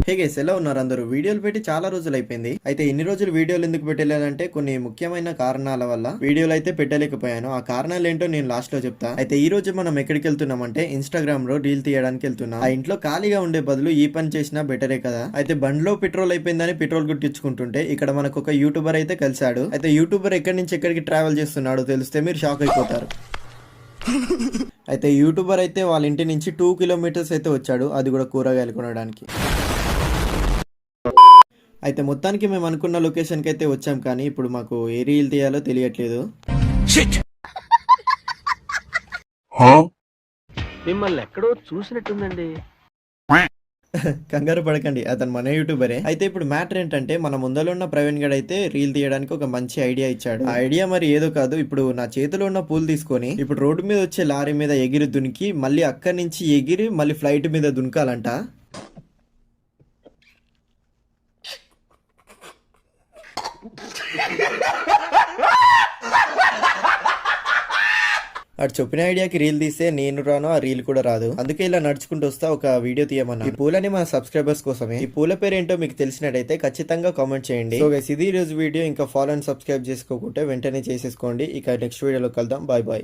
Hey guys, ఎలా ఉన్నారు అందరూ? వీడియోలు పెట్టి చాలా రోజులు అయిపోయింది. అయితే ఇన్ని రోజులు వీడియోలు ఎందుకు పెట్టలేదంటే కొన్ని ముఖ్యమైన కారణాల వల్ల వీడియోలు అయితే పెట్టలేకపోయాను. ఆ కారణాలు ఏంటో నేను లాస్ట్ లో చెప్తా. అయితే ఈ రోజు మనం ఎక్కడికి వెళ్తున్నామంటే ఇన్స్టాగ్రామ్ లో రీల్ తీయడానికి వెళ్తున్నాం. ఆ ఇంట్లో ఖాళీగా ఉండే బదులు ఈ పని చేసినా బెటరే కదా. అయితే బండ్లో పెట్రోల్ అయిపోయిందని పెట్రోల్ గుట్టించుకుంటుంటే ఇక్కడ మనకు ఒక యూట్యూబర్ అయితే కలిశాడు. అయితే యూట్యూబర్ ఎక్కడి నుంచి ఎక్కడికి ట్రావెల్ చేస్తున్నాడో తెలిస్తే మీరు షాక్ అయిపోతారు. అయితే యూట్యూబర్ అయితే వాళ్ళ ఇంటి నుంచి 2 కిలోమీటర్స్ అయితే వచ్చాడు, అది కూడా కూరగాయలు కొనడానికి. అయితే మొత్తానికి మేము అనుకున్న లొకేషన్కి అయితే వచ్చాం, కానీ ఇప్పుడు మాకు ఏ రీల్ తీయాలో తెలియట్లేదు. మిమ్మల్ని ఎక్కడో చూసినట్టుందండి. కంగారు పడకండి, అతను మన యూట్యూబరే. అయితే ఇప్పుడు మ్యాటర్ ఏంటంటే మన ముందర ఉన్న ప్రవీణ్ గడ్ అయితే రీల్ తీయడానికి ఒక మంచి ఐడియా ఇచ్చాడు. ఆ ఐడియా మరి ఏదో కాదు, ఇప్పుడు నా చేతిలో ఉన్న పూలు తీసుకొని ఇప్పుడు రోడ్డు మీద వచ్చే లారీ మీద ఎగిరి దునికి మళ్ళీ అక్కడి నుంచి ఎగిరి మళ్ళీ ఫ్లైట్ మీద దునకాలంట. అటు చెప్పిన ఐడియాకి రీల్ తీస్తే నేను రాను, ఆ రీల్ కూడా రాదు. అందుకే ఇలా నడుచుకుంటూ వస్తా ఒక వీడియో తీయమన్నా. ఈ పూలని మన సబ్స్క్రైబర్స్ కోసమే. ఈ పూల పేరు ఏంటో మీకు తెలిసినట్టయితే ఖచ్చితంగా కామెంట్ చేయండి. సో గైస్, ఇది ఈ రోజు వీడియో. ఇంకా ఫాలో అండ్ సబ్స్క్రైబ్ చేసుకోకుంటే వెంటనే చేసేసుకోండి. ఇక నెక్స్ట్ వీడియోలో కలుద్దాం. Bye bye.